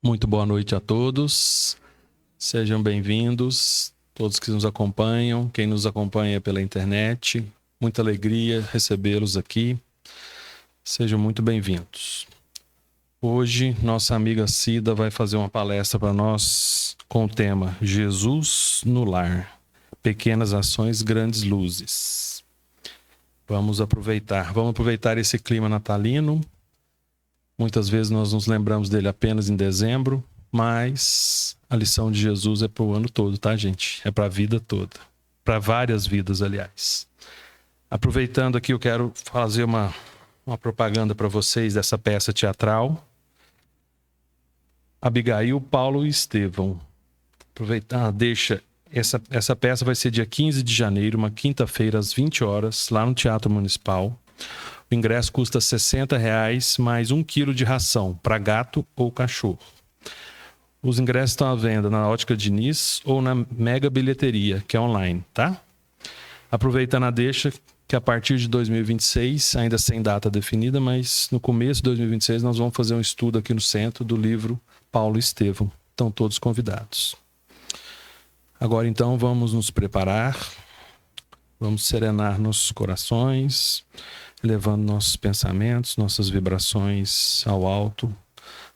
Muito boa noite a todos. Sejam bem-vindos, todos que nos acompanham, quem nos acompanha pela internet. Muita alegria recebê-los aqui. Sejam muito bem-vindos. Hoje, nossa amiga Cida vai fazer uma palestra para nós com o tema Jesus no Lar. Pequenas ações, grandes luzes. Vamos aproveitar esse clima natalino. Muitas vezes nós nos lembramos dele apenas em dezembro, mas a lição de Jesus é para o ano todo, tá, gente? É para a vida toda. Para várias vidas, aliás. Aproveitando aqui, eu quero fazer uma propaganda para vocês dessa peça teatral. Abigail, Paulo e Estevão. Aproveitar, essa peça vai ser dia 15 de janeiro, uma quinta-feira, às 20 horas, lá no Teatro Municipal. O ingresso custa R$60 mais 1 quilo de ração para gato ou cachorro. Os ingressos estão à venda na Ótica Diniz ou na Mega Bilheteria, que é online, tá? Aproveitando a deixa que a partir de 2026, ainda sem data definida, mas no começo de 2026 nós vamos fazer um estudo aqui no centro do livro Paulo e Estevão. Estão todos convidados. Agora então vamos nos preparar, vamos serenar nossos corações, levando nossos pensamentos, nossas vibrações ao alto,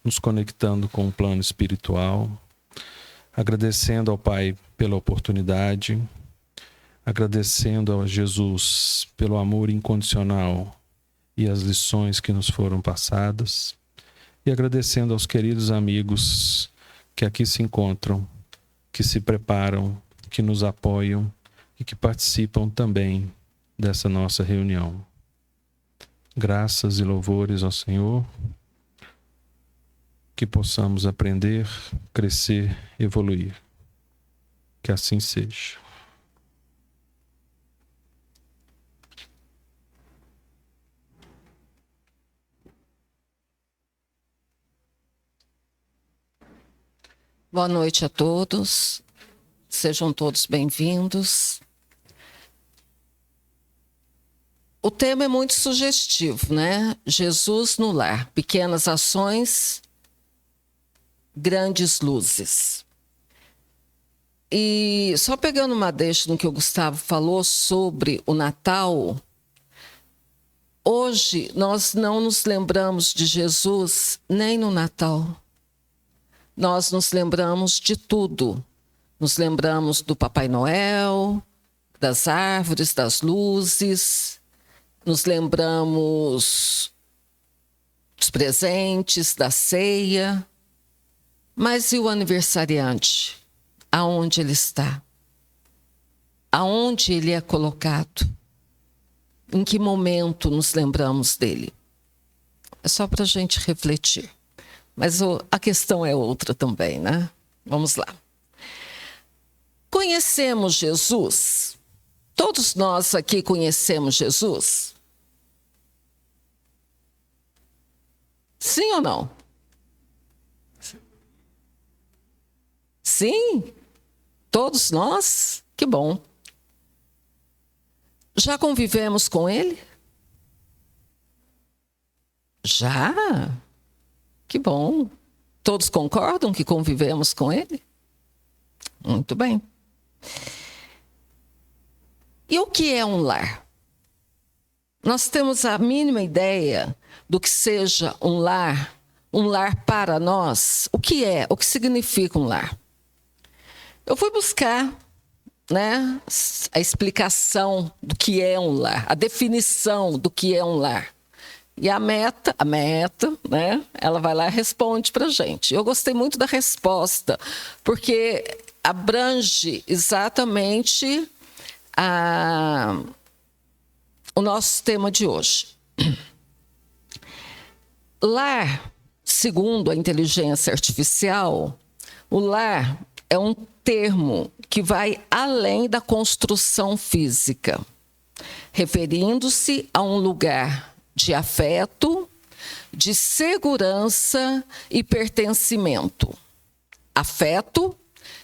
nos conectando com o plano espiritual, agradecendo ao Pai pela oportunidade, agradecendo a Jesus pelo amor incondicional e as lições que nos foram passadas, e agradecendo aos queridos amigos que aqui se encontram, que se preparam, que nos apoiam e que participam também dessa nossa reunião. Graças e louvores ao Senhor, que possamos aprender, crescer, evoluir. Que assim seja. Boa noite a todos, sejam todos bem-vindos. O tema é muito sugestivo, né? Jesus no lar, pequenas ações, grandes luzes. E só pegando uma deixa no que o Gustavo falou sobre o Natal, hoje nós não nos lembramos de Jesus nem no Natal. Nós nos lembramos de tudo. Nos lembramos do Papai Noel, das árvores, das luzes. Nos lembramos dos presentes, da ceia. Mas e o aniversariante? Aonde ele está? Aonde ele é colocado? Em que momento nos lembramos dele? É só para a gente refletir. Mas a questão é outra também, né? Vamos lá. Conhecemos Jesus? Todos nós aqui conhecemos Jesus? Sim ou não? Sim? Todos nós? Que bom. Já convivemos com ele? Já? Que bom. Todos concordam que convivemos com ele? Muito bem. E o que é um lar? Nós temos a mínima ideia do que seja um lar para nós. O que é? O que significa um lar? Eu fui buscar, né, a explicação do que é um lar, a definição do que é um lar. E a meta, né, ela vai lá e responde para a gente. Eu gostei muito da resposta, porque abrange exatamente o nosso tema de hoje. Lar, segundo a inteligência artificial, o lar é um termo que vai além da construção física, referindo-se a um lugar de afeto, de segurança e pertencimento. Afeto,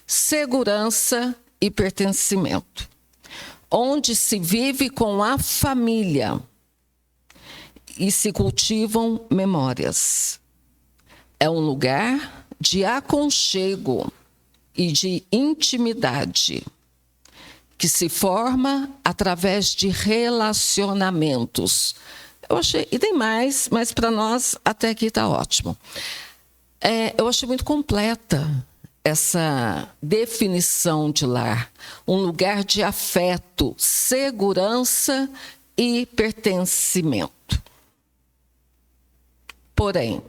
segurança e pertencimento. Onde se vive com a família e se cultivam memórias. É um lugar de aconchego e de intimidade, que se forma através de relacionamentos. Eu achei, e tem mais, mas para nós até aqui está ótimo. Eu achei muito completa essa definição de lar. Um lugar de afeto, segurança e pertencimento. Porém,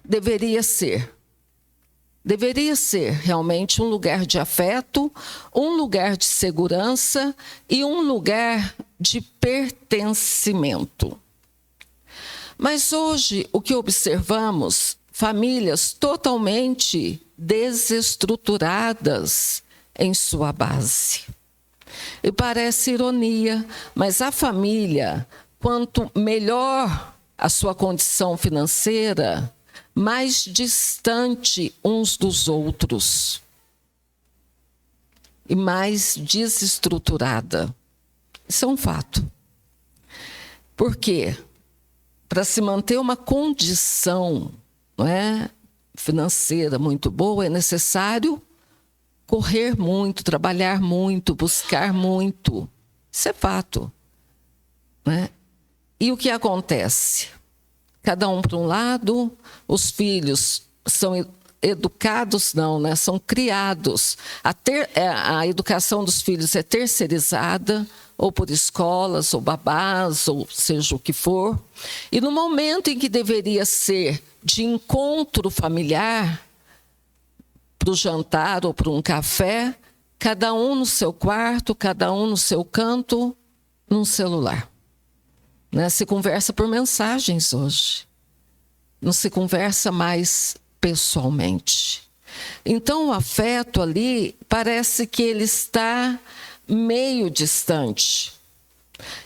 deveria ser realmente um lugar de afeto, um lugar de segurança e um lugar de pertencimento. Mas hoje o que observamos, famílias totalmente desestruturadas em sua base. E parece ironia, mas a família, quanto melhor a sua condição financeira, mais distante uns dos outros e mais desestruturada. Isso é um fato. Por quê? Para se manter uma condição, não é, financeira muito boa, é necessário correr muito, trabalhar muito, buscar muito. Isso é fato. Não é? E o que acontece? Cada um para um lado, os filhos são educados, não, né? São criados. A educação dos filhos é terceirizada, ou por escolas, ou babás, ou seja o que for. E no momento em que deveria ser de encontro familiar, para o jantar ou para um café, cada um no seu quarto, cada um no seu canto, num celular. Né? Se conversa por mensagens hoje. Não se conversa mais pessoalmente. Então, o afeto ali parece que ele está meio distante.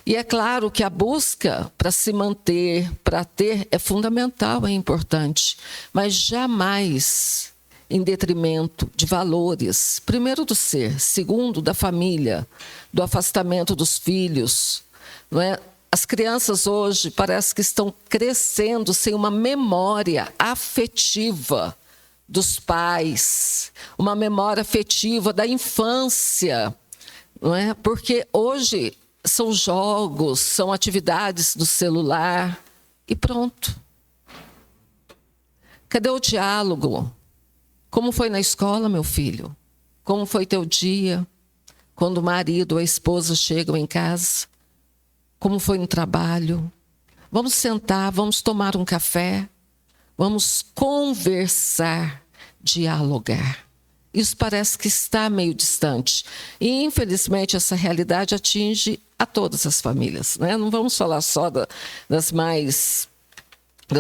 E é claro que a busca para se manter, para ter, é fundamental, é importante. Mas jamais em detrimento de valores. Primeiro, do ser. Segundo, da família. Do afastamento dos filhos. Não é? As crianças hoje parece que estão crescendo sem uma memória afetiva dos pais, uma memória afetiva da infância, não é? Porque hoje são jogos, são atividades do celular e pronto. Cadê o diálogo? Como foi na escola, meu filho? Como foi teu dia? Quando o marido ou a esposa chegam em casa? Como foi no trabalho? Vamos sentar, vamos tomar um café, vamos conversar, dialogar. Isso parece que está meio distante. E, infelizmente, essa realidade atinge a todas as famílias. Né? Não vamos falar só das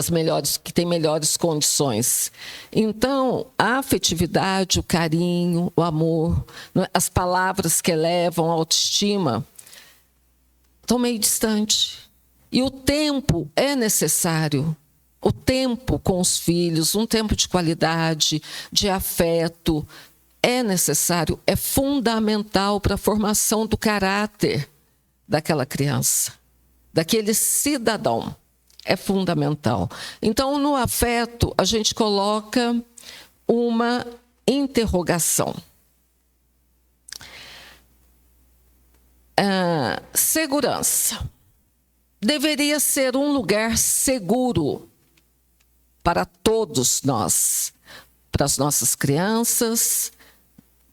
melhores, que têm melhores condições. Então, a afetividade, o carinho, o amor, as palavras que elevam a autoestima, estão meio distante. E o tempo é necessário. O tempo com os filhos, um tempo de qualidade, de afeto, é necessário, é fundamental para a formação do caráter daquela criança, daquele cidadão. É fundamental. Então, no afeto, a gente coloca uma interrogação. Segurança. Deveria ser um lugar seguro para todos nós, para as nossas crianças,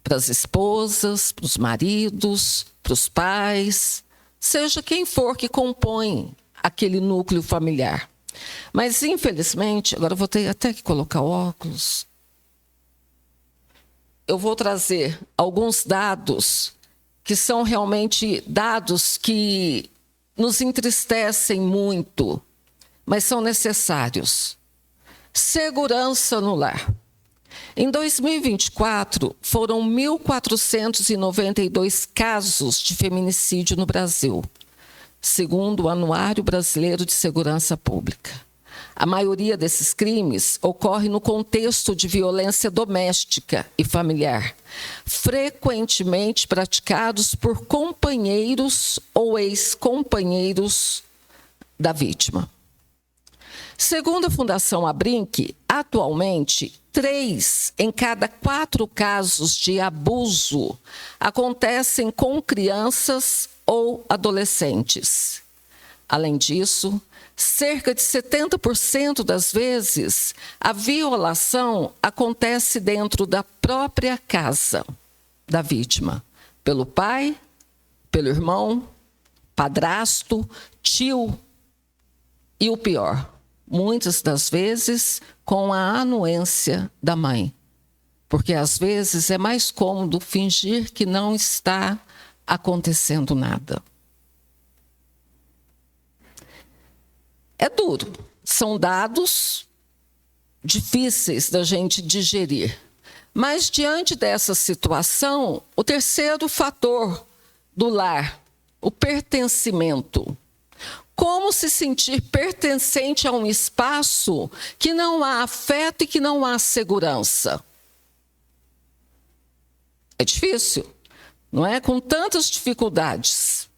para as esposas, para os maridos, para os pais, seja quem for que compõe aquele núcleo familiar. Mas, infelizmente, agora eu vou ter até que colocar o óculos. Eu vou trazer alguns dados que são realmente dados que nos entristecem muito, mas são necessários. Segurança no lar. Em 2024, foram 1.492 casos de feminicídio no Brasil, segundo o Anuário Brasileiro de Segurança Pública. A maioria desses crimes ocorre no contexto de violência doméstica e familiar, frequentemente praticados por companheiros ou ex-companheiros da vítima. Segundo a Fundação Abrinq, atualmente, 3 em cada 4 casos de abuso acontecem com crianças ou adolescentes. Além disso, cerca de 70% das vezes, a violação acontece dentro da própria casa da vítima, pelo pai, pelo irmão, padrasto, tio e o pior, muitas das vezes com a anuência da mãe. Porque às vezes é mais cômodo fingir que não está acontecendo nada. É duro, são dados difíceis da gente digerir. Mas diante dessa situação, o terceiro fator do lar, o pertencimento. Como se sentir pertencente a um espaço que não há afeto e que não há segurança? É difícil, não é? Com tantas dificuldades.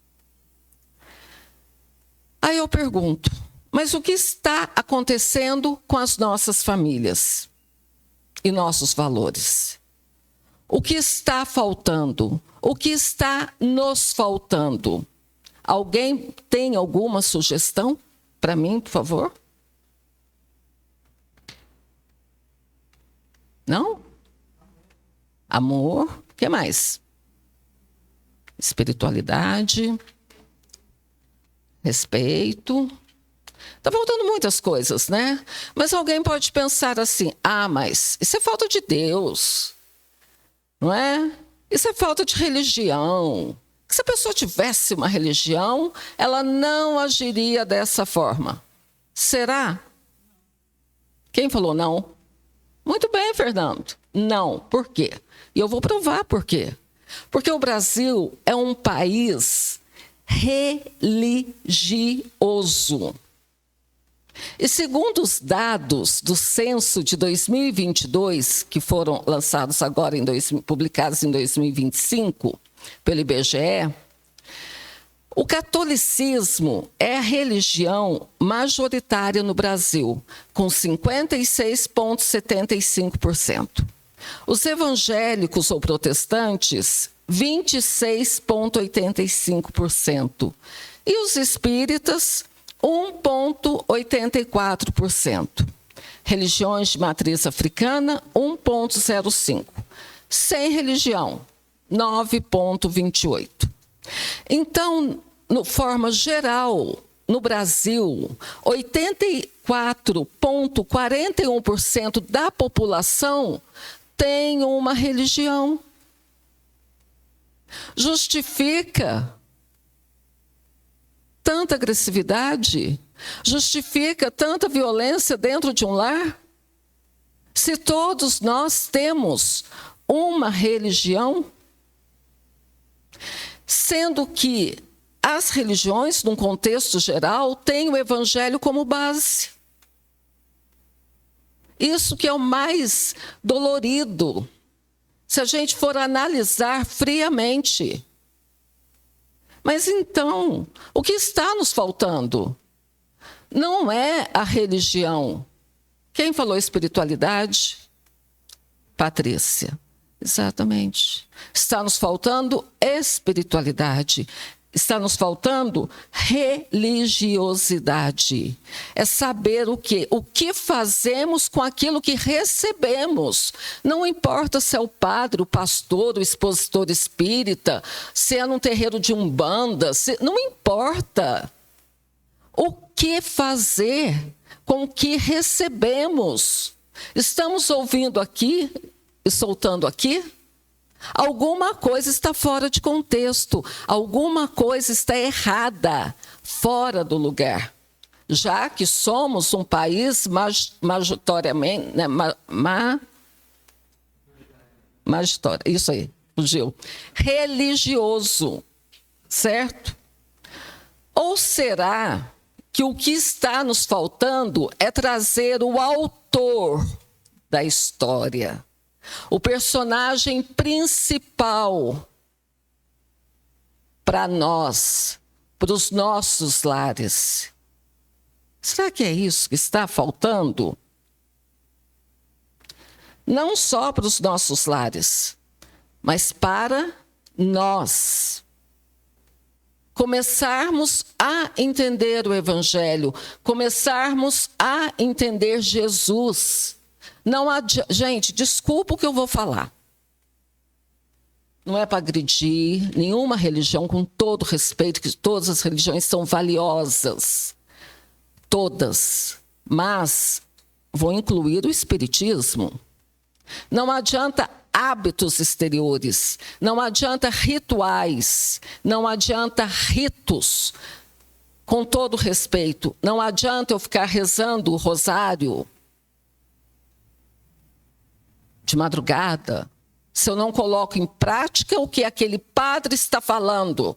Aí eu pergunto, mas o que está acontecendo com as nossas famílias e nossos valores? O que está faltando? O que está nos faltando? Alguém tem alguma sugestão para mim, por favor? Não? Amor, o que mais? Espiritualidade, respeito. Está faltando muitas coisas, né? Mas alguém pode pensar assim, mas isso é falta de Deus, não é? Isso é falta de religião. Se a pessoa tivesse uma religião, ela não agiria dessa forma. Será? Quem falou não? Muito bem, Fernando. Não. Por quê? E eu vou provar por quê. Porque o Brasil é um país religioso. E segundo os dados do censo de 2022, que foram lançados agora, publicados em 2025, pelo IBGE, o catolicismo é a religião majoritária no Brasil, com 56,75%. Os evangélicos ou protestantes, 26,85%. E os espíritas, 1,84%. Religiões de matriz africana, 1,05%. Sem religião, 9,28%. Então, de forma geral, no Brasil, 84,41% da população tem uma religião. Justifica tanta agressividade? Justifica tanta violência dentro de um lar? Se todos nós temos uma religião, sendo que as religiões, num contexto geral, têm o evangelho como base. Isso que é o mais dolorido, se a gente for analisar friamente. Mas então, o que está nos faltando? Não é a religião. Quem falou espiritualidade? Patrícia. Exatamente. Está nos faltando espiritualidade. Está nos faltando religiosidade. É saber o quê? O que fazemos com aquilo que recebemos. Não importa se é o padre, o pastor, o expositor espírita, se é num terreiro de umbanda, não importa. O que fazer com o que recebemos? Estamos ouvindo aqui e soltando aqui? Alguma coisa está fora de contexto, alguma coisa está errada, fora do lugar. Já que somos um país majoritariamente, né, isso aí, fugiu, religioso, certo? Ou será que o que está nos faltando é trazer o autor da história, o personagem principal para nós, para os nossos lares? Será que é isso que está faltando? Não só para os nossos lares, mas para nós começarmos a entender o Evangelho, começarmos a entender Jesus. Não gente, desculpa o que eu vou falar. Não é para agredir nenhuma religião, com todo respeito, que todas as religiões são valiosas. Todas. Mas vou incluir o Espiritismo. Não adianta hábitos exteriores, não adianta rituais, não adianta ritos. Com todo respeito, não adianta eu ficar rezando o rosário de madrugada, se eu não coloco em prática o que aquele padre está falando,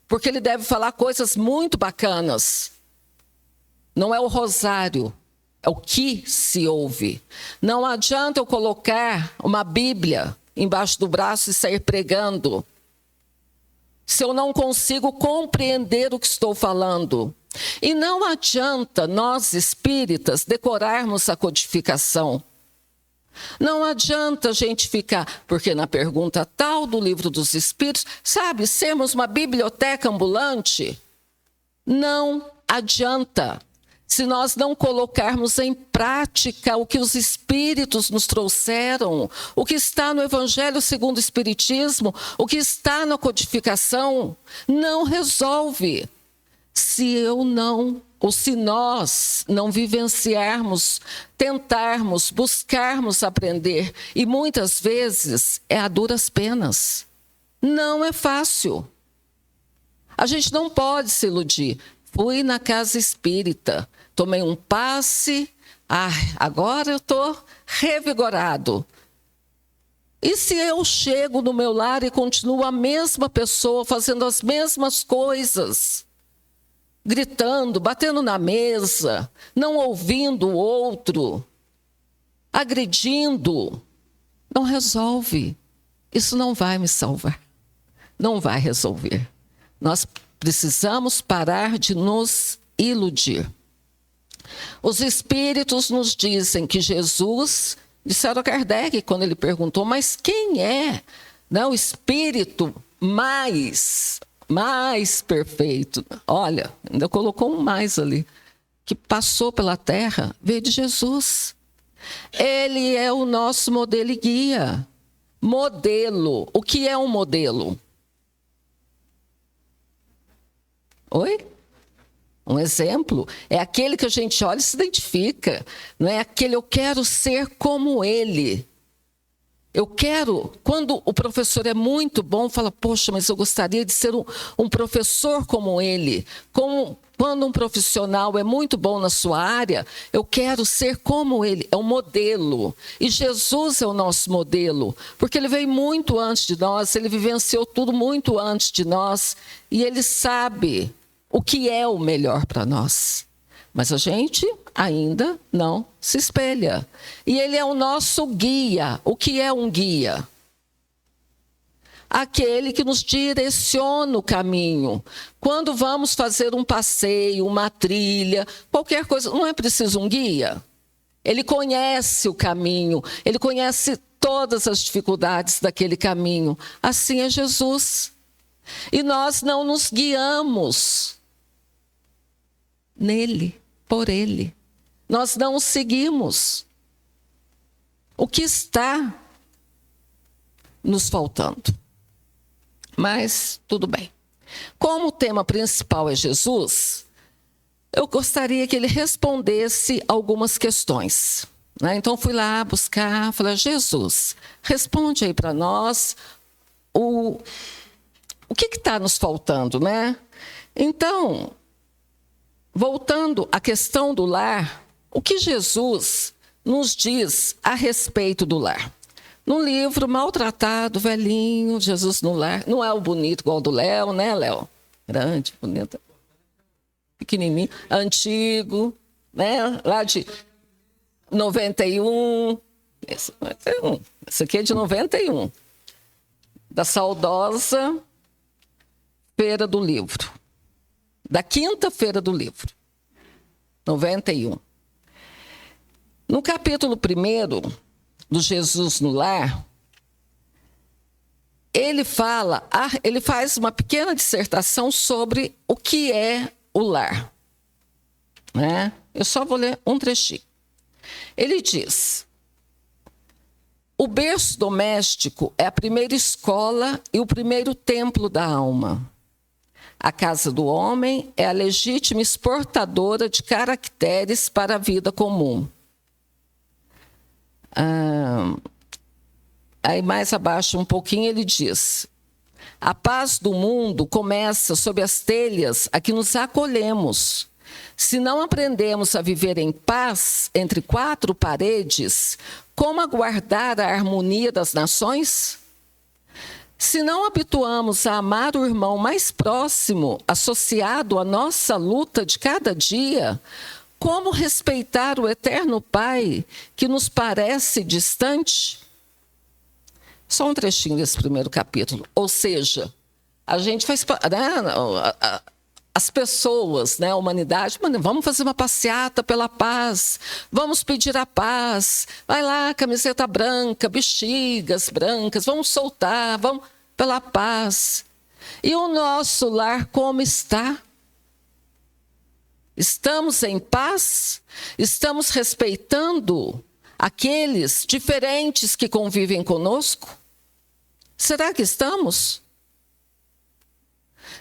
porque ele deve falar coisas muito bacanas. Não é o rosário, é o que se ouve. Não adianta eu colocar uma Bíblia embaixo do braço e sair pregando, se eu não consigo compreender o que estou falando. E não adianta nós espíritas decorarmos a codificação. Não adianta a gente ficar, porque na pergunta tal do Livro dos Espíritos, sabe, sermos uma biblioteca ambulante. Não adianta. Se nós não colocarmos em prática o que os Espíritos nos trouxeram, o que está no Evangelho segundo o Espiritismo, o que está na codificação, não resolve. Se eu não, ou se nós não vivenciarmos, tentarmos, buscarmos aprender, e muitas vezes é a duras penas. Não é fácil. A gente não pode se iludir. Fui na casa espírita, tomei um passe, agora eu estou revigorado. E se eu chego no meu lar e continuo a mesma pessoa, fazendo as mesmas coisas, gritando, batendo na mesa, não ouvindo o outro, agredindo, não resolve. Isso não vai me salvar, não vai resolver. Nós precisamos parar de nos iludir. Os espíritos nos dizem que Jesus, disseram a Kardec quando ele perguntou, mas quem é, o espírito mais perfeito? Olha, ainda colocou um mais ali, que passou pela terra, veio de Jesus. Ele é o nosso modelo e guia. Modelo. O que é um modelo? Oi? Um exemplo é aquele que a gente olha e se identifica. Não é aquele, eu quero ser como ele. Eu quero, quando o professor é muito bom, fala, poxa, mas eu gostaria de ser um professor como ele. Quando um profissional é muito bom na sua área, eu quero ser como ele. É um modelo. E Jesus é o nosso modelo, porque ele veio muito antes de nós, ele vivenciou tudo muito antes de nós, e ele sabe o que é o melhor para nós. Mas a gente ainda não se espelha. E ele é o nosso guia. O que é um guia? Aquele que nos direciona o caminho. Quando vamos fazer um passeio, uma trilha, qualquer coisa, não é preciso um guia? Ele conhece o caminho, ele conhece todas as dificuldades daquele caminho. Assim é Jesus. E nós não nos guiamos nele, por ele. Nós não o seguimos. O que está nos faltando? Mas tudo bem. Como o tema principal é Jesus, eu gostaria que ele respondesse algumas questões. Então fui lá buscar, falei, Jesus, responde aí para nós o que está nos faltando, né? Então, voltando à questão do lar, o que Jesus nos diz a respeito do lar? No livro Maltratado, velhinho, Jesus no lar, não é o bonito igual do Léo, né, Léo? Grande, bonito, pequenininho, antigo, né? Lá de 91. Esse aqui é de 91. Da saudosa Feira do Livro. Da quinta Feira do Livro. 91. No capítulo 1 do Jesus no Lar, ele faz uma pequena dissertação sobre o que é o lar. Né? Eu só vou ler um trechinho. Ele diz: o berço doméstico é a primeira escola e o primeiro templo da alma. A casa do homem é a legítima exportadora de caracteres para a vida comum. Aí mais abaixo um pouquinho ele diz: a paz do mundo começa sob as telhas a que nos acolhemos. Se não aprendemos a viver em paz entre quatro paredes, como aguardar a harmonia das nações? Se não habituamos a amar o irmão mais próximo, associado à nossa luta de cada dia, como respeitar o eterno Pai que nos parece distante? Só um trechinho desse primeiro capítulo. Ou seja, a gente faz... As pessoas, né, a humanidade, vamos fazer uma passeata pela paz, vamos pedir a paz, vai lá, camiseta branca, bexigas brancas, vamos soltar, vamos pela paz. E o nosso lar como está? Estamos em paz? Estamos respeitando aqueles diferentes que convivem conosco? Será que estamos?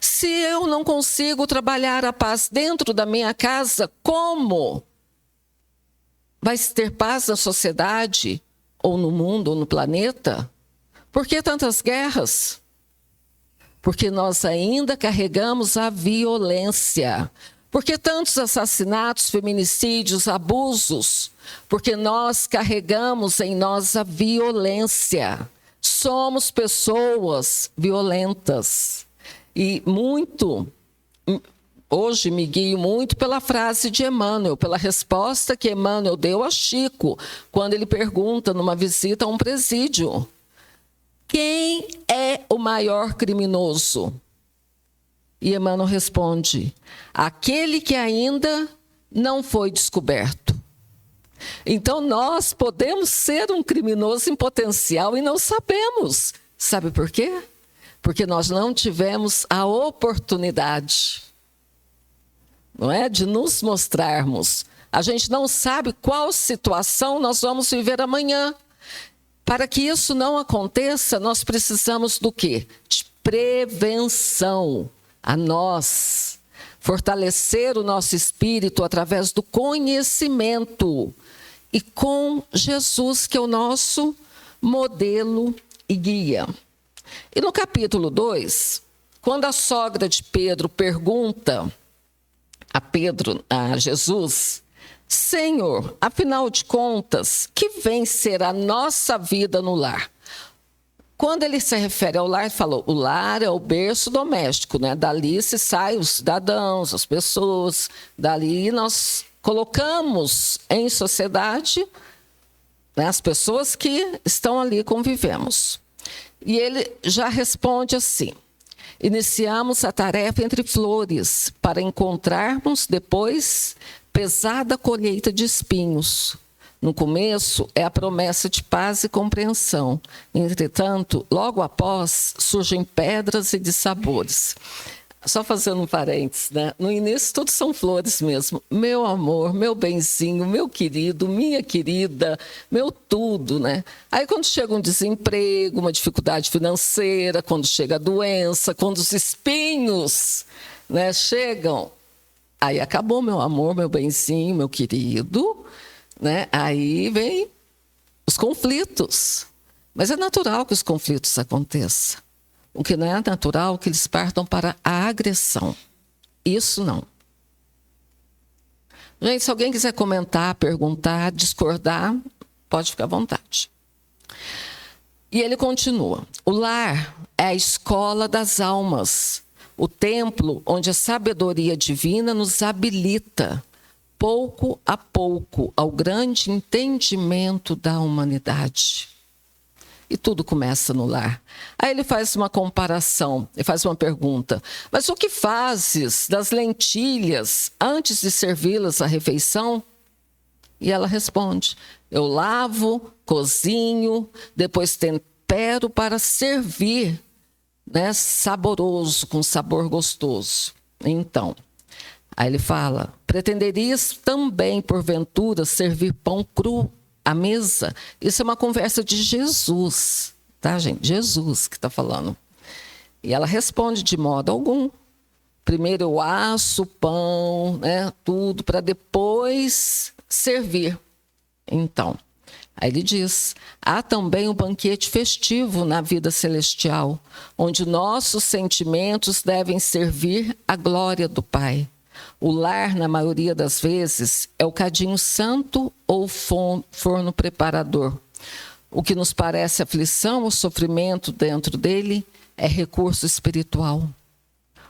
Se eu não consigo trabalhar a paz dentro da minha casa, como vai se ter paz na sociedade, ou no mundo, ou no planeta? Por que tantas guerras? Porque nós ainda carregamos a violência. Por que tantos assassinatos, feminicídios, abusos? Porque nós carregamos em nós a violência. Somos pessoas violentas. E hoje me guio muito pela frase de Emmanuel, pela resposta que Emmanuel deu a Chico, quando ele pergunta numa visita a um presídio: quem é o maior criminoso? E Emmanuel responde: aquele que ainda não foi descoberto. Então nós podemos ser um criminoso em potencial e não sabemos. Sabe por quê? Porque nós não tivemos a oportunidade, não é, de nos mostrarmos. A gente não sabe qual situação nós vamos viver amanhã. Para que isso não aconteça, nós precisamos do quê? De prevenção a nós. Fortalecer o nosso espírito através do conhecimento. E com Jesus, que é o nosso modelo e guia. E no capítulo 2, quando a sogra de Pedro pergunta a Jesus: Senhor, afinal de contas, que vem ser a nossa vida no lar? Quando ele se refere ao lar, ele falou: o lar é o berço doméstico, né? Dali se saem os cidadãos, as pessoas, dali nós colocamos em sociedade, né, as pessoas que estão ali, convivemos. E ele já responde assim: iniciamos a tarefa entre flores para encontrarmos depois pesada colheita de espinhos. No começo é a promessa de paz e compreensão. Entretanto, logo após surgem pedras e dissabores. Só fazendo um parênteses, né? No início tudo são flores mesmo. Meu amor, meu benzinho, meu querido, minha querida, meu tudo, né? Aí quando chega um desemprego, uma dificuldade financeira, quando chega a doença, quando os espinhos, né, chegam, aí acabou meu amor, meu benzinho, meu querido, né? Aí vem os conflitos. Mas é natural que os conflitos aconteçam. O que não é natural é que eles partam para a agressão. Isso não. Gente, se alguém quiser comentar, perguntar, discordar, pode ficar à vontade. E ele continua: o lar é a escola das almas, o templo onde a sabedoria divina nos habilita, pouco a pouco, ao grande entendimento da humanidade. E tudo começa no lar. Aí ele faz uma comparação, ele faz uma pergunta. Mas o que fazes das lentilhas antes de servi-las à refeição? E ela responde: eu lavo, cozinho, depois tempero para servir, né, saboroso, com sabor gostoso. Então, aí ele fala: pretenderias também, porventura, servir pão cru à mesa? Isso é uma conversa de Jesus, tá, gente? Jesus que está falando. E ela responde: de modo algum. Primeiro eu asso o pão, né, tudo, para depois servir. Então, aí ele diz: há também um banquete festivo na vida celestial, onde nossos sentimentos devem servir à glória do Pai. O lar, na maioria das vezes, é o cadinho santo ou forno preparador. O que nos parece aflição ou sofrimento dentro dele é recurso espiritual.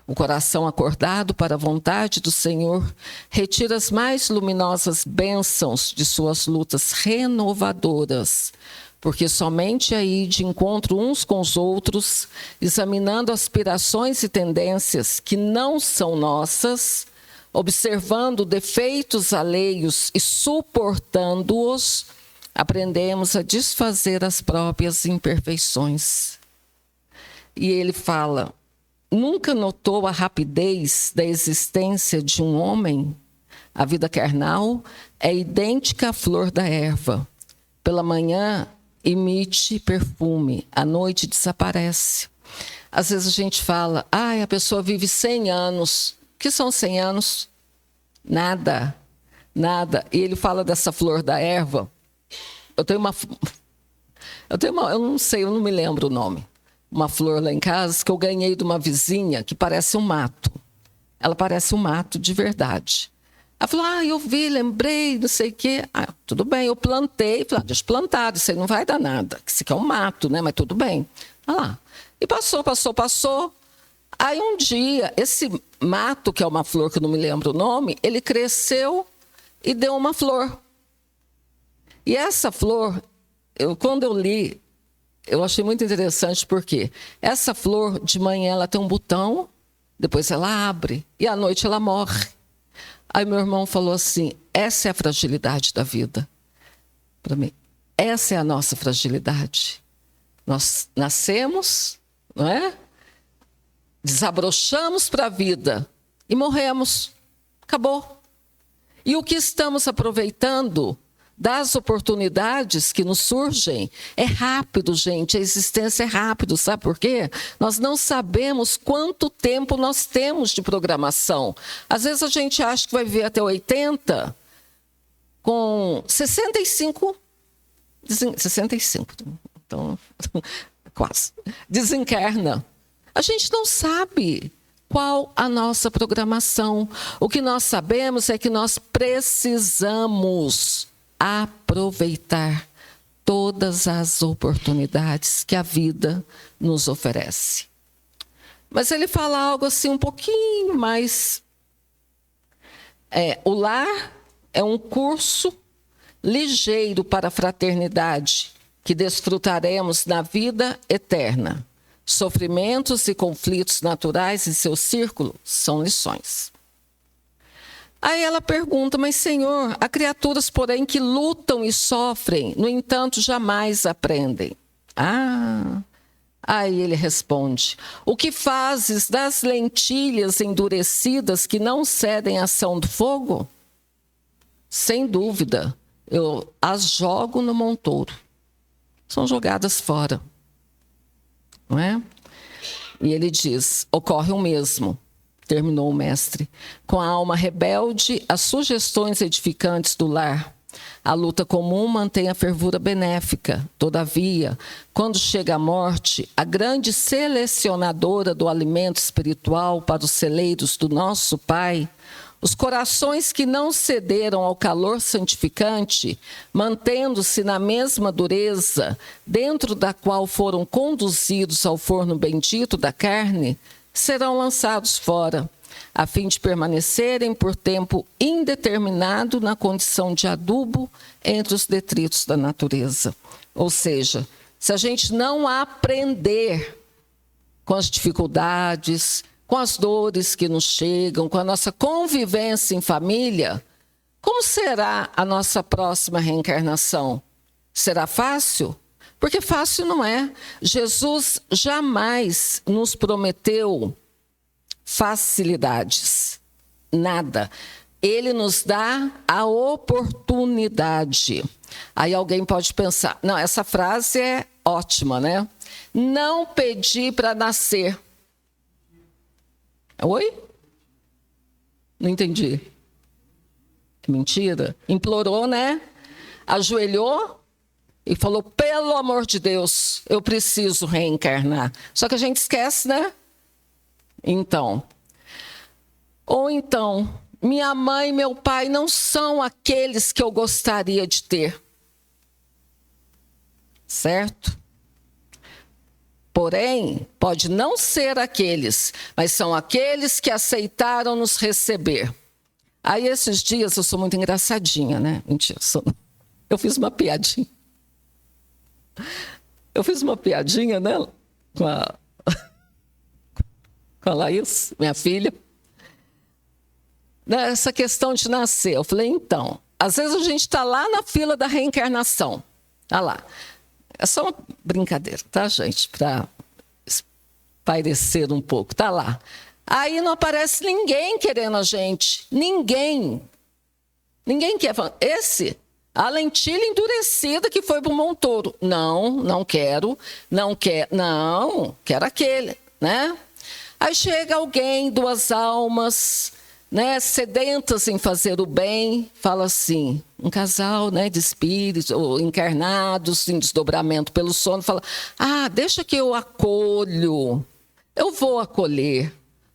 O coração acordado para a vontade do Senhor retira as mais luminosas bênçãos de suas lutas renovadoras, porque somente aí, de encontro uns com os outros, examinando aspirações e tendências que não são nossas, observando defeitos alheios e suportando-os, aprendemos a desfazer as próprias imperfeições. E ele fala: nunca notou a rapidez da existência de um homem? A vida carnal é idêntica à flor da erva. Pela manhã emite perfume, à noite desaparece. Às vezes a gente fala: a pessoa vive 100 anos. O que são 100 anos? Nada, nada. E ele fala dessa flor da erva. Eu não sei, eu não me lembro o nome. Uma flor lá em casa que eu ganhei de uma vizinha que parece um mato. Ela parece um mato de verdade. Ela falou: eu vi, lembrei, não sei o quê. Tudo bem, eu plantei. Falei: deixa plantar, isso aí não vai dar nada. Isso aqui é um mato, né? Mas tudo bem. Olha lá. E passou. Aí um dia, esse mato, que é uma flor que eu não me lembro o nome, ele cresceu e deu uma flor. E essa flor, quando eu li, eu achei muito interessante, porque essa flor, de manhã, ela tem um botão, depois ela abre, e à noite ela morre. Aí meu irmão falou assim: essa é a fragilidade da vida. Para mim, essa é a nossa fragilidade. Nós nascemos, não é? Desabrochamos para a vida e morremos. Acabou. E o que estamos aproveitando das oportunidades que nos surgem é rápido, gente. A existência é rápido, sabe por quê? Nós não sabemos quanto tempo nós temos de programação. Às vezes a gente acha que vai viver até 80, com 65, então, quase, desencarna. A gente não sabe qual a nossa programação. O que nós sabemos é que nós precisamos aproveitar todas as oportunidades que a vida nos oferece. Mas ele fala algo assim um pouquinho mais... o lar é um curso ligeiro para a fraternidade que desfrutaremos na vida eterna. Sofrimentos e conflitos naturais em seu círculo são lições. Aí ela pergunta: mas Senhor, há criaturas, porém, que lutam e sofrem, no entanto, jamais aprendem. Aí ele responde: o que fazes das lentilhas endurecidas que não cedem à ação do fogo? Sem dúvida, eu as jogo no montouro. São jogadas fora. Não é? E ele diz: ocorre o mesmo, terminou o mestre, com a alma rebelde, as sugestões edificantes do lar. A luta comum mantém a fervura benéfica. Todavia, quando chega a morte, a grande selecionadora do alimento espiritual para os celeiros do nosso Pai, os corações que não cederam ao calor santificante, mantendo-se na mesma dureza, dentro da qual foram conduzidos ao forno bendito da carne, serão lançados fora, a fim de permanecerem por tempo indeterminado na condição de adubo entre os detritos da natureza. Ou seja, se a gente não aprender com as dificuldades, com as dores que nos chegam, com a nossa convivência em família, como será a nossa próxima reencarnação? Será fácil? Porque fácil não é. Jesus jamais nos prometeu facilidades. Nada. Ele nos dá a oportunidade. Aí alguém pode pensar, não, essa frase é ótima, né? Não pedi para nascer. Oi? Não entendi. Que mentira. Implorou, né? Ajoelhou e falou, pelo amor de Deus, eu preciso reencarnar. Só que a gente esquece, né? Então. Ou então, minha mãe e meu pai não são aqueles que eu gostaria de ter. Certo? Porém, pode não ser aqueles, mas são aqueles que aceitaram nos receber. Aí, esses dias, eu sou muito engraçadinha, né? Mentira, eu fiz uma piadinha. Eu fiz uma piadinha, né? Com a Laís, minha filha. Nessa questão de nascer. Eu falei, então, às vezes a gente está lá na fila da reencarnação. Olha lá. É só uma brincadeira, tá, gente? Para espairecer um pouco. Tá lá. Aí não aparece ninguém querendo a gente. Ninguém. Ninguém quer. A lentilha endurecida que foi para o Montoro. Não quero. Não quero aquele, né? Aí chega alguém, duas almas, né, sedentas em fazer o bem, fala assim, um casal, né, de espíritos, ou encarnados em desdobramento pelo sono, fala, deixa que eu acolho, eu vou acolher,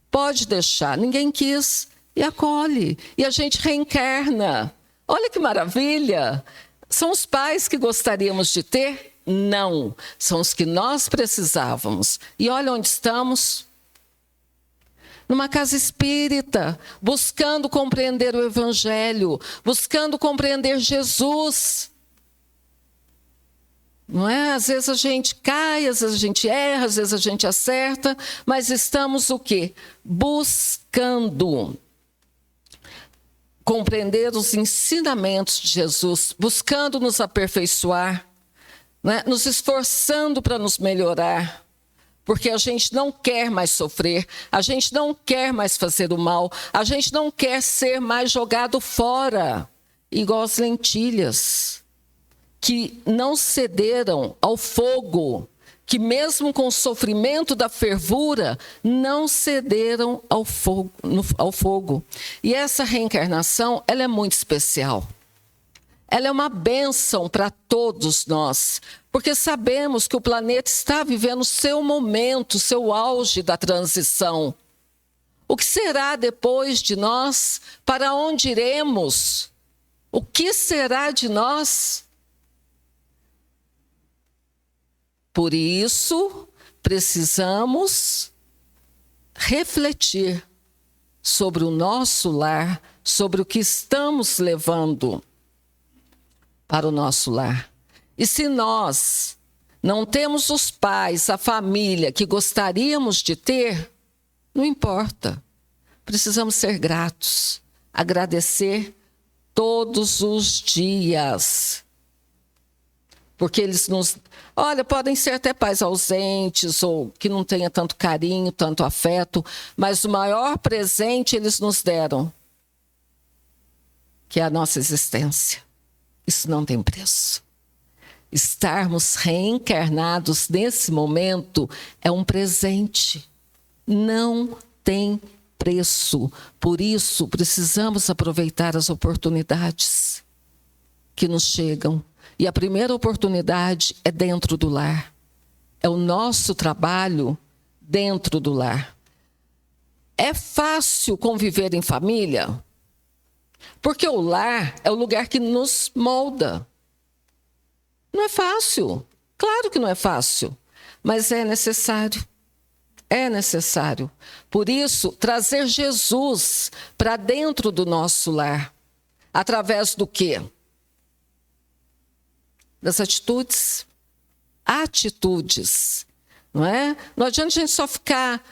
pode deixar, ninguém quis, e acolhe, e a gente reencarna. Olha que maravilha! São os pais que gostaríamos de ter? Não, são os que nós precisávamos. E olha onde estamos. Numa casa espírita, buscando compreender o Evangelho, buscando compreender Jesus. Não é? Às vezes a gente cai, às vezes a gente erra, às vezes a gente acerta, mas estamos o quê? Buscando compreender os ensinamentos de Jesus, buscando nos aperfeiçoar, né? Nos esforçando para nos melhorar. Porque a gente não quer mais sofrer, a gente não quer mais fazer o mal, a gente não quer ser mais jogado fora, igual as lentilhas, que não cederam ao fogo, que mesmo com o sofrimento da fervura, não cederam ao fogo. E essa reencarnação, ela é muito especial. Ela é uma bênção para todos nós, porque sabemos que o planeta está vivendo o seu momento, o seu auge da transição. O que será depois de nós? Para onde iremos? O que será de nós? Por isso, precisamos refletir sobre o nosso lar, sobre o que estamos levando para o nosso lar. E se nós não temos os pais, a família que gostaríamos de ter, não importa. Precisamos ser gratos, agradecer todos os dias. Porque eles nos... Olha, podem ser até pais ausentes ou que não tenha tanto carinho, tanto afeto, mas o maior presente eles nos deram, que é a nossa existência. Isso não tem preço. Estarmos reencarnados nesse momento é um presente. Não tem preço. Por isso, precisamos aproveitar as oportunidades que nos chegam. E a primeira oportunidade é dentro do lar. É o nosso trabalho dentro do lar. É fácil conviver em família? Porque o lar é o lugar que nos molda. Não é fácil. Claro que não é fácil. Mas é necessário. É necessário. Por isso, trazer Jesus para dentro do nosso lar. Através do quê? Das atitudes. atitudes, não é? Não adianta a gente só ficar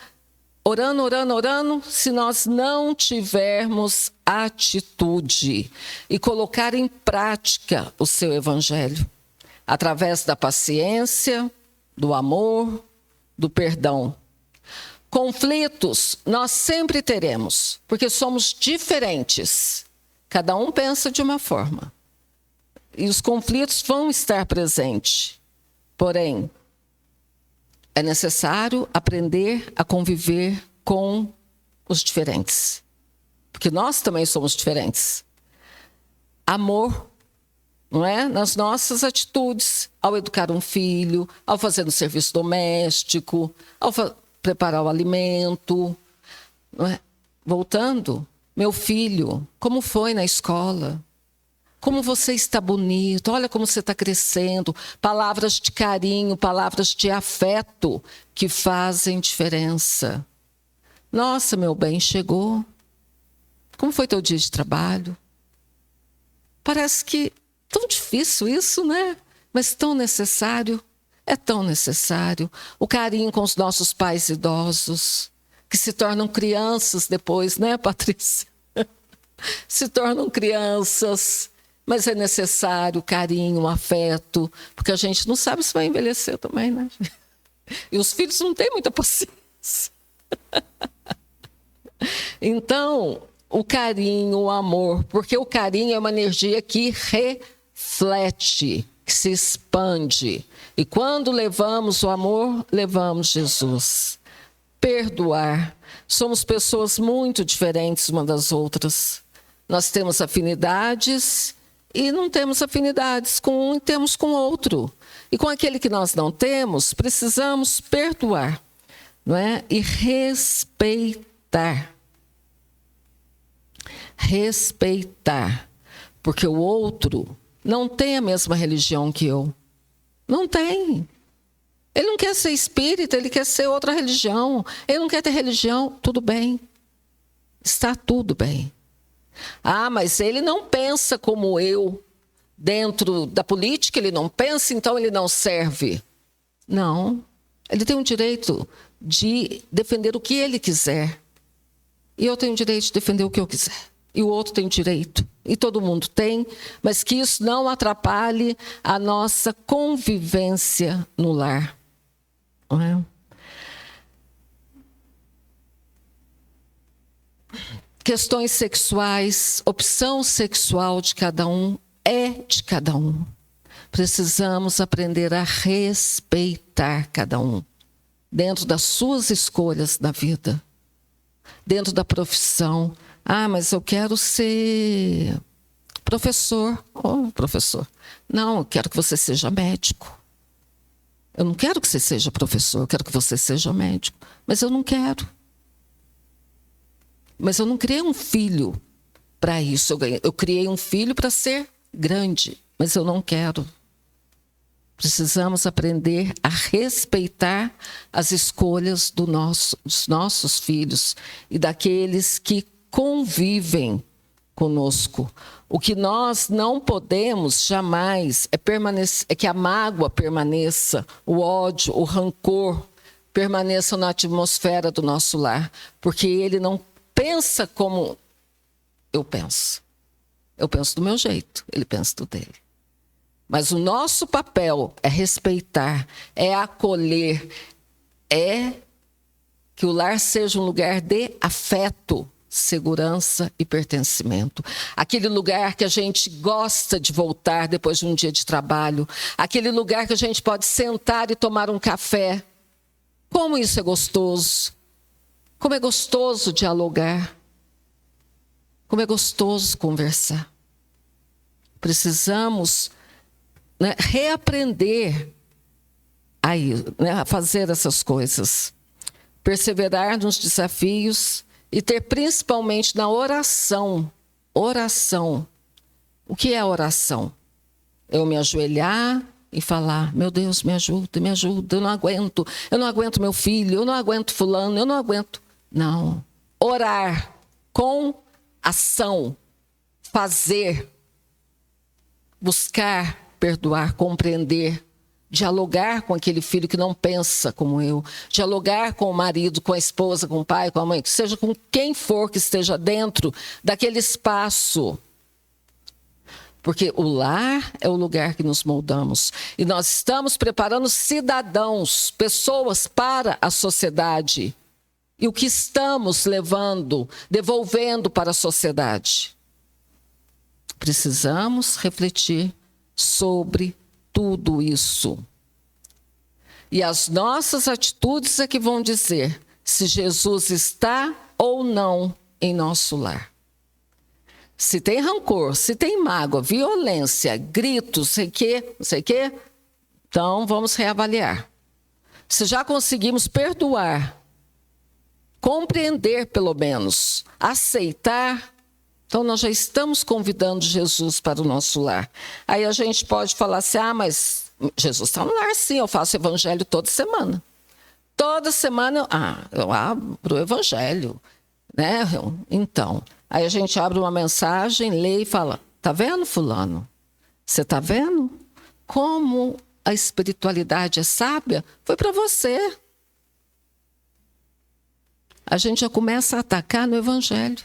orando, orando, orando, se nós não tivermos atitude e colocar em prática o seu evangelho, através da paciência, do amor, do perdão. Conflitos nós sempre teremos, porque somos diferentes. Cada um pensa de uma forma. E os conflitos vão estar presentes. Porém, é necessário aprender a conviver com os diferentes. Porque nós também somos diferentes. Amor, não é? Nas nossas atitudes, ao educar um filho, ao fazer um serviço doméstico, ao preparar o alimento. Não é? Voltando, meu filho, como foi na escola? Como você está bonito, olha como você está crescendo. Palavras de carinho, palavras de afeto que fazem diferença. Nossa, meu bem, chegou. Como foi teu dia de trabalho? Parece que tão difícil isso, né? Mas tão necessário. É tão necessário. O carinho com os nossos pais idosos, que se tornam crianças depois, né, Patrícia? Se tornam crianças. Mas é necessário carinho, afeto, porque a gente não sabe se vai envelhecer também, né? E os filhos não têm muita paciência. Então, o carinho, o amor, porque o carinho é uma energia que reflete, que se expande. E quando levamos o amor, levamos Jesus. Perdoar. Somos pessoas muito diferentes umas das outras. Nós temos afinidades e não temos afinidades com um e temos com outro. E com aquele que nós não temos, precisamos perdoar, não é? E respeitar. Respeitar. Porque o outro não tem a mesma religião que eu. Não tem. Ele não quer ser espírita, ele quer ser outra religião. Ele não quer ter religião, tudo bem. Está tudo bem. Ah, mas ele não pensa como eu. Dentro da política, ele não pensa, então ele não serve. Não. Ele tem o direito de defender o que ele quiser. E eu tenho o direito de defender o que eu quiser. E o outro tem o direito. E todo mundo tem. Mas que isso não atrapalhe a nossa convivência no lar. Não é? Questões sexuais, opção sexual de cada um é de cada um. Precisamos aprender a respeitar cada um, dentro das suas escolhas da vida, dentro da profissão. Ah, mas eu quero ser professor. Oh, professor. Não, eu quero que você seja médico. Eu não quero que você seja professor, eu quero que você seja médico. Mas eu não quero. Mas eu não criei um filho para isso. Eu criei um filho para ser grande, mas eu não quero. Precisamos aprender a respeitar as escolhas dos nossos filhos e daqueles que convivem conosco. O que nós não podemos jamais é que a mágoa permaneça, o ódio, o rancor permaneçam na atmosfera do nosso lar, porque ele não pensa como eu penso. Eu penso do meu jeito, ele pensa do dele. Mas o nosso papel é respeitar, é acolher, é que o lar seja um lugar de afeto, segurança e pertencimento. Aquele lugar que a gente gosta de voltar depois de um dia de trabalho. Aquele lugar que a gente pode sentar e tomar um café. Como isso é gostoso. Como é gostoso dialogar. Como é gostoso conversar. Precisamos, né, reaprender a fazer essas coisas. Perseverar nos desafios e ter principalmente na oração. Oração. O que é oração? Eu me ajoelhar e falar, meu Deus, me ajuda, eu não aguento meu filho, eu não aguento fulano, eu não aguento. Não. Orar com ação, fazer, buscar, perdoar, compreender, dialogar com aquele filho que não pensa como eu, dialogar com o marido, com a esposa, com o pai, com a mãe, que seja com quem for que esteja dentro daquele espaço. Porque o lar é o lugar que nos moldamos. E nós estamos preparando cidadãos, pessoas para a sociedade. E o que estamos levando, devolvendo para a sociedade? Precisamos refletir sobre tudo isso. E as nossas atitudes é que vão dizer se Jesus está ou não em nosso lar. Se tem rancor, se tem mágoa, violência, gritos, não sei o quê, então vamos reavaliar. Se já conseguimos perdoar, compreender pelo menos, aceitar, então nós já estamos convidando Jesus para o nosso lar. Aí a gente pode falar assim, mas Jesus está no lar sim, eu faço evangelho toda semana. Toda semana eu abro o evangelho, né? Então, aí a gente abre uma mensagem, lê e fala, tá vendo, fulano? Você tá vendo? Como a espiritualidade é sábia? Foi para você. A gente já começa a atacar no evangelho,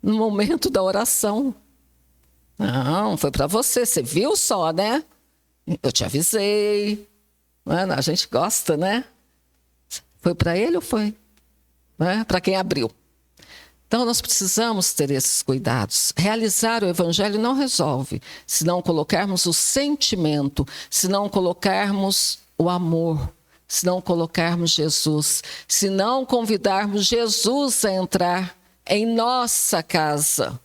no momento da oração. Não, foi para você, você viu só, né? Eu te avisei. Mano, a gente gosta, né? Foi para ele ou foi? Para quem abriu. Então, nós precisamos ter esses cuidados. Realizar o evangelho não resolve se não colocarmos o sentimento, se não colocarmos o amor, se não colocarmos Jesus, se não convidarmos Jesus a entrar em nossa casa.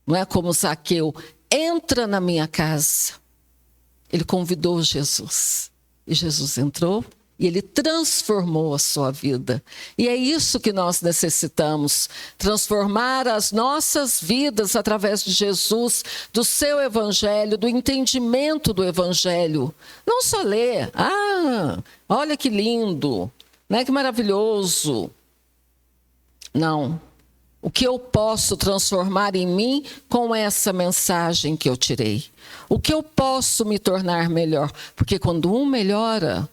Não é como Zaqueu, entra na minha casa. Ele convidou Jesus. E Jesus entrou e ele transformou a sua vida. E é isso que nós necessitamos, transformar as nossas vidas através de Jesus, do seu evangelho, do entendimento do evangelho. Não só ler, olha que lindo, né? Que maravilhoso. Não. O que eu posso transformar em mim com essa mensagem que eu tirei? O que eu posso me tornar melhor? Porque quando um melhora,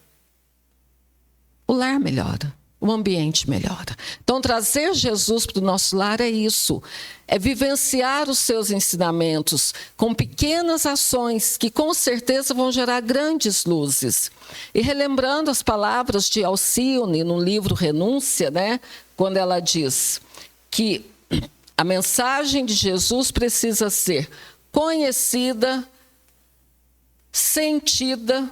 o lar melhora, o ambiente melhora. Então, trazer Jesus para o nosso lar é isso. É vivenciar os seus ensinamentos com pequenas ações que com certeza vão gerar grandes luzes. E relembrando as palavras de Alcione no livro Renúncia, né? Quando ela diz que a mensagem de Jesus precisa ser conhecida, sentida,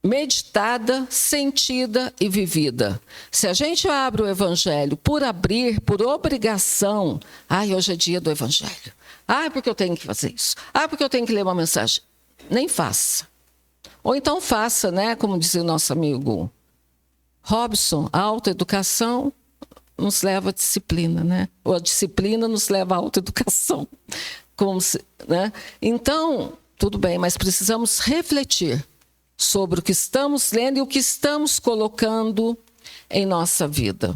meditada, sentida e vivida. Se a gente abre o evangelho por abrir, por obrigação, hoje é dia do evangelho. Porque eu tenho que fazer isso. Porque eu tenho que ler uma mensagem. Nem faça. Ou então faça, né? Como dizia o nosso amigo Robson, a autoeducação nos leva à disciplina, né? Ou a disciplina nos leva à autoeducação. Né? Então, tudo bem, mas precisamos refletir sobre o que estamos lendo e o que estamos colocando em nossa vida.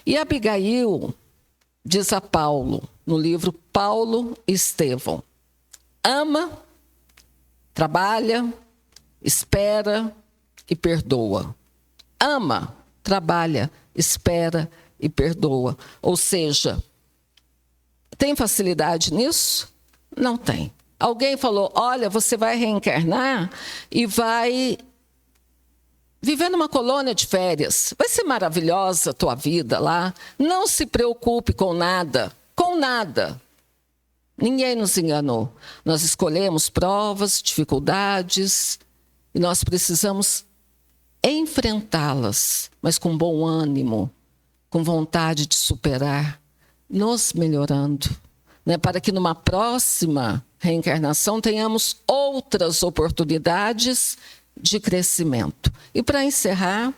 E Abigail diz a Paulo, no livro Paulo e Estevão, ama, trabalha, espera e perdoa. Ama, trabalha, espera e perdoa. Ou seja, tem facilidade nisso? Não tem. Alguém falou, olha, você vai reencarnar e vai viver numa colônia de férias. Vai ser maravilhosa a tua vida lá. Não se preocupe com nada. Com nada. Ninguém nos enganou. Nós escolhemos provas, dificuldades, e nós precisamos enfrentá-las, mas com bom ânimo, com vontade de superar, nos melhorando, né? Para que numa próxima reencarnação tenhamos outras oportunidades de crescimento. E para encerrar,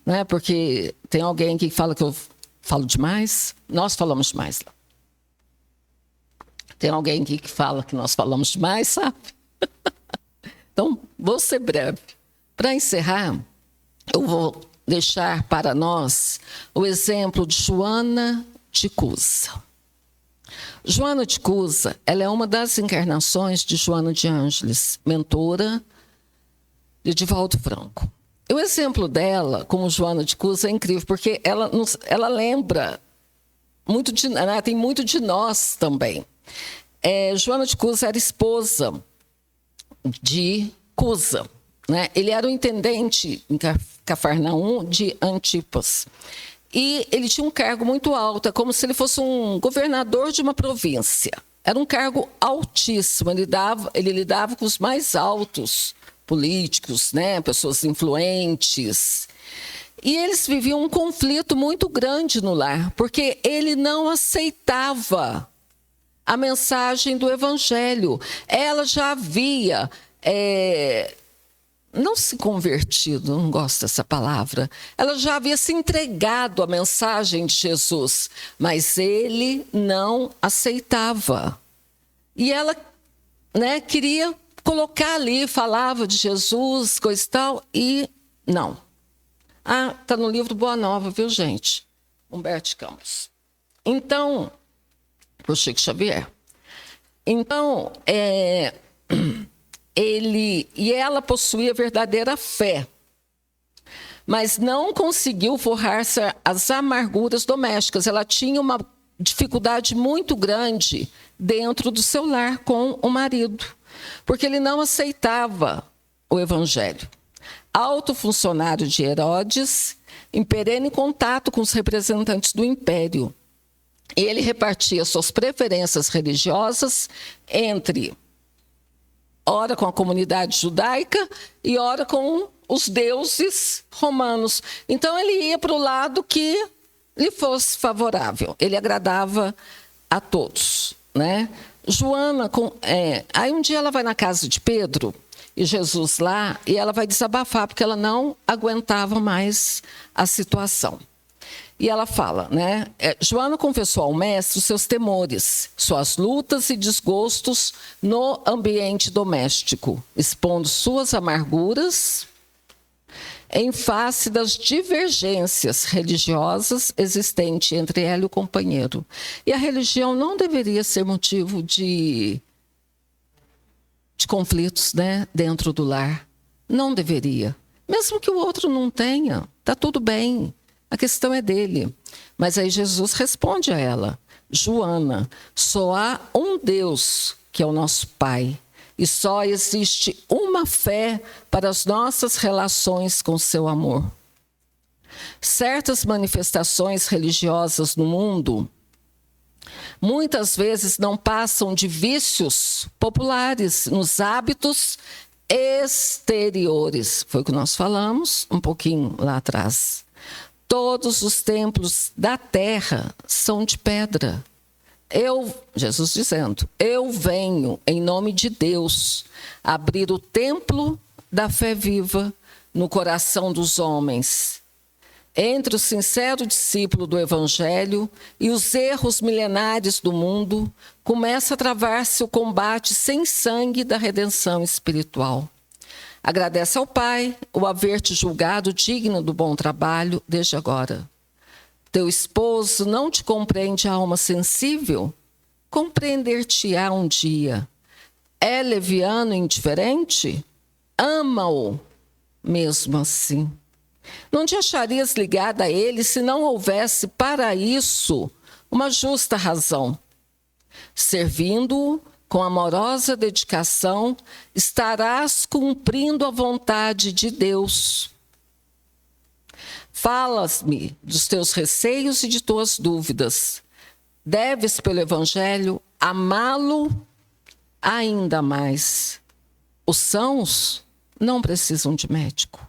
né, porque tem alguém que fala que eu falo demais, nós falamos demais lá. Tem alguém aqui que fala que nós falamos demais, sabe? Então, vou ser breve. Para encerrar, eu vou deixar para nós o exemplo de Joana de Cusa. Joana de Cusa, ela é uma das encarnações de Joana de Ângeles, mentora de Divaldo Franco. E o exemplo dela, como Joana de Cusa, é incrível, porque ela lembra muito né, tem muito de nós também. Joana de Cusa era esposa de Cusa, né? Ele era o intendente em Cafarnaum de Antipas. E ele tinha um cargo muito alto, como se ele fosse um governador de uma província. Era um cargo altíssimo, ele lidava com os mais altos políticos, né? Pessoas influentes. E eles viviam um conflito muito grande no lar, porque ele não aceitava a mensagem do evangelho. Ela já havia não se convertido, não gosto dessa palavra. Ela já havia se entregado à mensagem de Jesus, mas ele não aceitava. E ela, né, queria colocar ali, falava de Jesus, coisa e tal, e não. Está no livro Boa Nova, viu, gente? Humberto de Campos. Então, o Chico Xavier. Então, ela possuía verdadeira fé, mas não conseguiu forrar-se às amarguras domésticas. Ela tinha uma dificuldade muito grande dentro do seu lar com o marido, porque ele não aceitava o evangelho. Alto funcionário de Herodes, em perene contato com os representantes do império. E ele repartia suas preferências religiosas entre, ora com a comunidade judaica e ora com os deuses romanos. Então ele ia para o lado que lhe fosse favorável. Ele agradava a todos, né? Joana, aí um dia ela vai na casa de Pedro e Jesus lá, e ela vai desabafar, porque ela não aguentava mais a situação. E ela fala, né? Joana confessou ao mestre os seus temores, suas lutas e desgostos no ambiente doméstico, expondo suas amarguras em face das divergências religiosas existentes entre ela e o companheiro. E a religião não deveria ser motivo de conflitos, né, dentro do lar. Não deveria. Mesmo que o outro não tenha, está tudo bem. A questão é dele. Mas aí Jesus responde a ela: Joana, só há um Deus, que é o nosso Pai, e só existe uma fé para as nossas relações com seu amor. Certas manifestações religiosas no mundo muitas vezes não passam de vícios populares nos hábitos exteriores. Foi o que nós falamos um pouquinho lá atrás. Todos os templos da terra são de pedra. Jesus dizendo, eu venho em nome de Deus abrir o templo da fé viva no coração dos homens. Entre o sincero discípulo do Evangelho e os erros milenares do mundo, começa a travar-se o combate sem sangue da redenção espiritual. Agradece ao Pai o haver-te julgado digna do bom trabalho desde agora. Teu esposo não te compreende a alma sensível? Compreender-te-á um dia. É leviano e indiferente? Ama-o mesmo assim. Não te acharias ligada a ele se não houvesse para isso uma justa razão. Servindo-o com amorosa dedicação, estarás cumprindo a vontade de Deus. Falas-me dos teus receios e de tuas dúvidas. Deves, pelo Evangelho, amá-lo ainda mais. Os sãos não precisam de médico.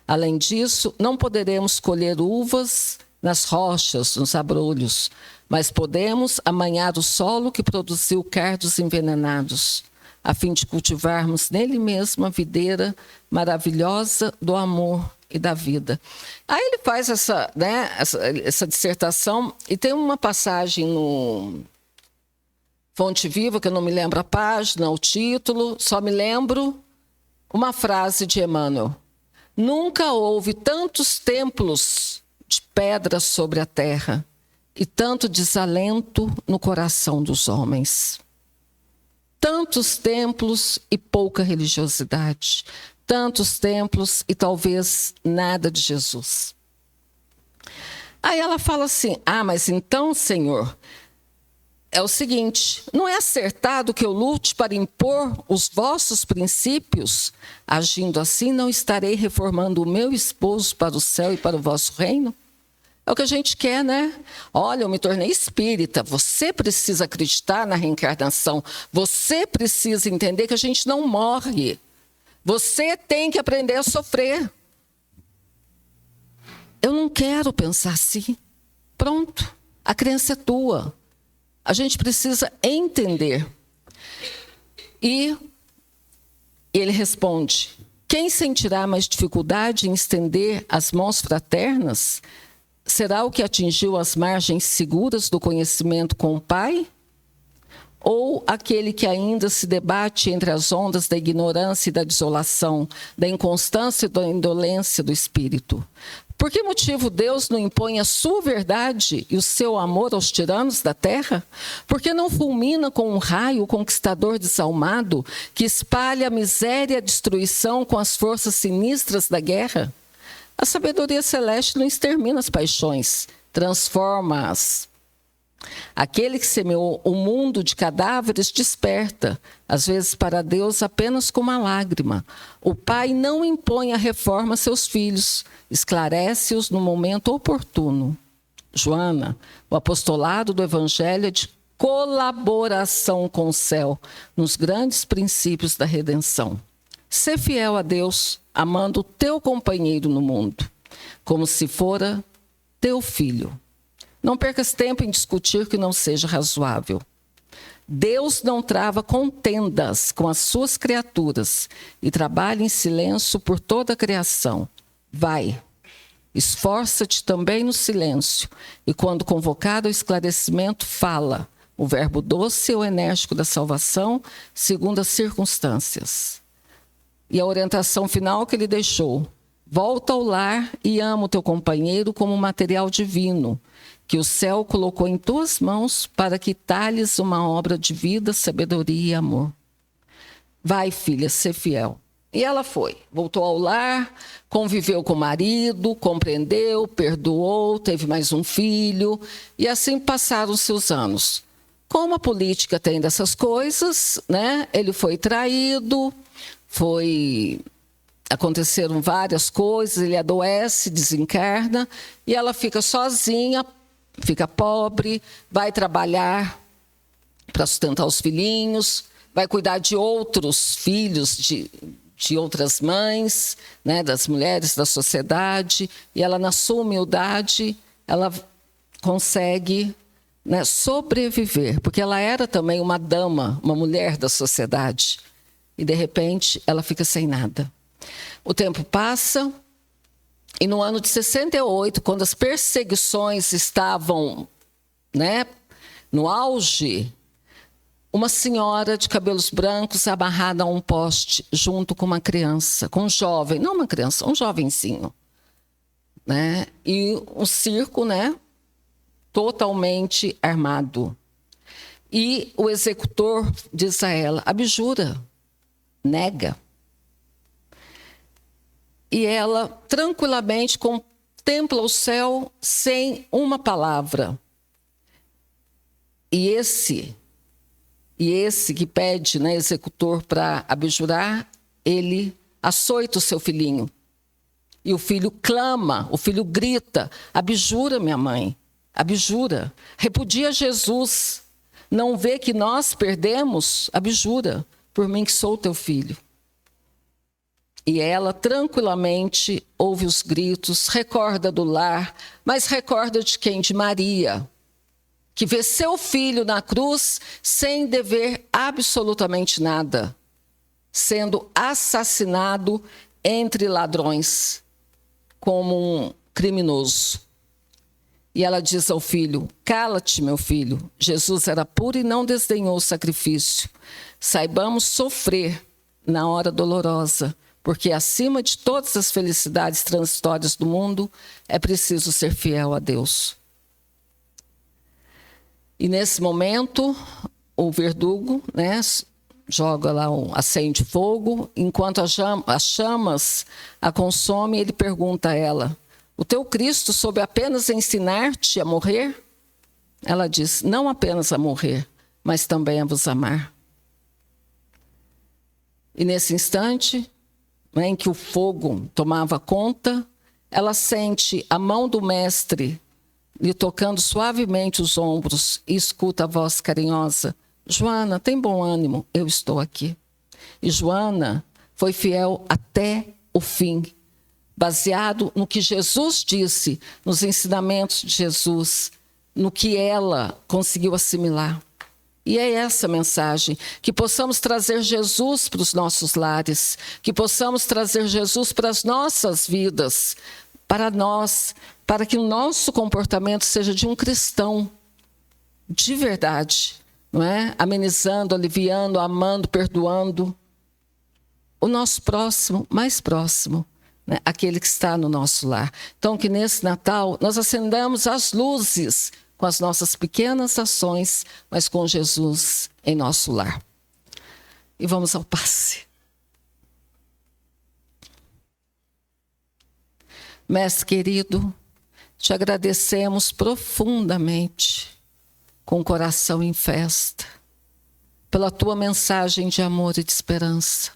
Além disso, não poderemos colher uvas nas rochas, nos abrolhos, mas podemos amanhar o solo que produziu cardos envenenados, a fim de cultivarmos nele mesmo a videira maravilhosa do amor e da vida. Aí ele faz essa dissertação, e tem uma passagem no Fonte Viva, que eu não me lembro a página, o título, só me lembro uma frase de Emmanuel. Nunca houve tantos templos de pedra sobre a terra e tanto desalento no coração dos homens. Tantos templos e pouca religiosidade. tantos templos e talvez nada de Jesus. Aí ela fala assim: mas então, Senhor, é o seguinte, não é acertado que eu lute para impor os vossos princípios? Agindo assim, não estarei reformando o meu esposo para o céu e para o vosso reino? É o que a gente quer, né? Olha, eu me tornei espírita. Você precisa acreditar na reencarnação. Você precisa entender que a gente não morre. Você tem que aprender a sofrer. Eu não quero pensar assim. Pronto, a crença é tua. A gente precisa entender. E ele responde: quem sentirá mais dificuldade em estender as mãos fraternas? Será o que atingiu as margens seguras do conhecimento com o Pai? Ou aquele que ainda se debate entre as ondas da ignorância e da desolação, da inconstância e da indolência do espírito? Por que motivo Deus não impõe a sua verdade e o seu amor aos tiranos da terra? Por que não fulmina com um raio o conquistador desalmado que espalha a miséria e a destruição com as forças sinistras da guerra? A sabedoria celeste não extermina as paixões, transforma-as. Aquele que semeou o mundo de cadáveres desperta, às vezes para Deus apenas com uma lágrima. O Pai não impõe a reforma a seus filhos, esclarece-os no momento oportuno. Joana, o apostolado do Evangelho é de colaboração com o céu, nos grandes princípios da redenção. Sê fiel a Deus, amando o teu companheiro no mundo, como se fora teu filho. Não percas tempo em discutir que não seja razoável. Deus não trava contendas com as suas criaturas e trabalha em silêncio por toda a criação. Vai, esforça-te também no silêncio e, quando convocado ao esclarecimento, fala o verbo doce ou enérgico da salvação, segundo as circunstâncias. E a orientação final que ele deixou: volta ao lar e ama o teu companheiro como material divino, que o céu colocou em tuas mãos para que talhes uma obra de vida, sabedoria e amor. Vai, filha, ser fiel. E ela foi, voltou ao lar, conviveu com o marido, compreendeu, perdoou, teve mais um filho, e assim passaram seus anos. Como a política tem dessas coisas, né? Ele foi traído, aconteceram várias coisas, ele adoece, desencarna, e ela fica sozinha, fica pobre, vai trabalhar para sustentar os filhinhos, vai cuidar de outros filhos, de outras mães, né, das mulheres da sociedade, e ela, na sua humildade, ela consegue, né, sobreviver, porque ela era também uma dama, uma mulher da sociedade, e de repente ela fica sem nada. O tempo passa, e no ano de 68, quando as perseguições estavam, né, no auge, uma senhora de cabelos brancos amarrada a um poste junto com uma criança, com um jovem, não uma criança, um jovenzinho, né, e um circo, né, totalmente armado. E o executor diz a ela: abjura, nega. E ela tranquilamente contempla o céu sem uma palavra. E esse que pede, né, executor para abjurar, ele açoita o seu filhinho. E o filho clama, o filho grita: abjura, minha mãe, abjura. Repudia Jesus. Não vê que nós perdemos? Abjura, por mim que sou teu filho. E ela tranquilamente ouve os gritos, recorda do lar, mas recorda de quem? De Maria, que vê seu filho na cruz sem dever absolutamente nada, sendo assassinado entre ladrões, como um criminoso. E ela diz ao filho: cala-te, meu filho, Jesus era puro e não desdenhou o sacrifício. Saibamos sofrer na hora dolorosa, porque acima de todas as felicidades transitórias do mundo, é preciso ser fiel a Deus. E nesse momento, o verdugo, né, joga lá, acende fogo, enquanto as chamas a consomem, ele pergunta a ela: o teu Cristo soube apenas ensinar-te a morrer? Ela diz: não apenas a morrer, mas também a vos amar. E nesse instante, em que o fogo tomava conta, ela sente a mão do mestre lhe tocando suavemente os ombros e escuta a voz carinhosa: Joana, tem bom ânimo, eu estou aqui. E Joana foi fiel até o fim, baseado no que Jesus disse, nos ensinamentos de Jesus, no que ela conseguiu assimilar. E é essa mensagem, que possamos trazer Jesus para os nossos lares, que possamos trazer Jesus para as nossas vidas, para nós, para que o nosso comportamento seja de um cristão de verdade, não é? Amenizando, aliviando, amando, perdoando o nosso próximo, mais próximo, né? Aquele que está no nosso lar. Então, que nesse Natal nós acendamos as luzes com as nossas pequenas ações, mas com Jesus em nosso lar. E vamos ao passe. Mestre querido, te agradecemos profundamente, com o coração em festa, pela tua mensagem de amor e de esperança,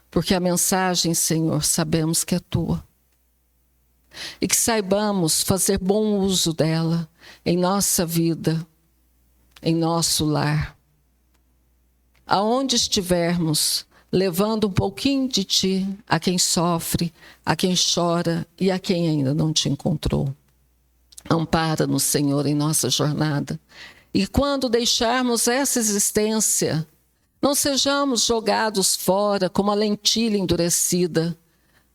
porque a mensagem, Senhor, sabemos que é tua. E que saibamos fazer bom uso dela em nossa vida, em nosso lar. Aonde estivermos, levando um pouquinho de ti a quem sofre, a quem chora e a quem ainda não te encontrou. Ampara-nos, Senhor, em nossa jornada. E quando deixarmos essa existência, não sejamos jogados fora como a lentilha endurecida,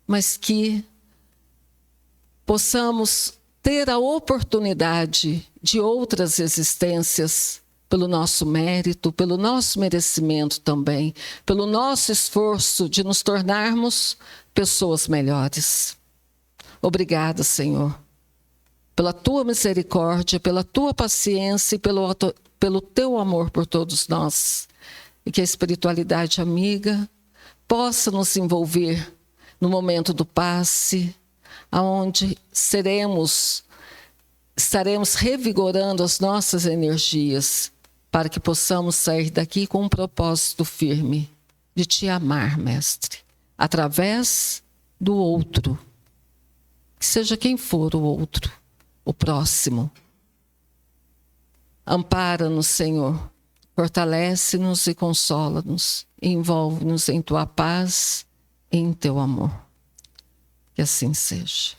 mas que possamos ter a oportunidade de outras existências, pelo nosso mérito, pelo nosso merecimento também, pelo nosso esforço de nos tornarmos pessoas melhores. Obrigada, Senhor, pela tua misericórdia, pela tua paciência e pelo teu amor por todos nós. E que a espiritualidade amiga possa nos envolver no momento do passe, aonde estaremos revigorando as nossas energias, para que possamos sair daqui com um propósito firme de te amar, Mestre, através do outro, que seja quem for o outro, o próximo. Ampara-nos, Senhor, fortalece-nos e consola-nos, envolve-nos em tua paz e em teu amor. Que assim seja.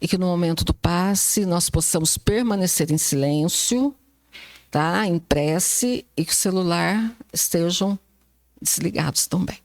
E que no momento do passe nós possamos permanecer em silêncio, tá? Em prece, e que o celular estejam desligados também.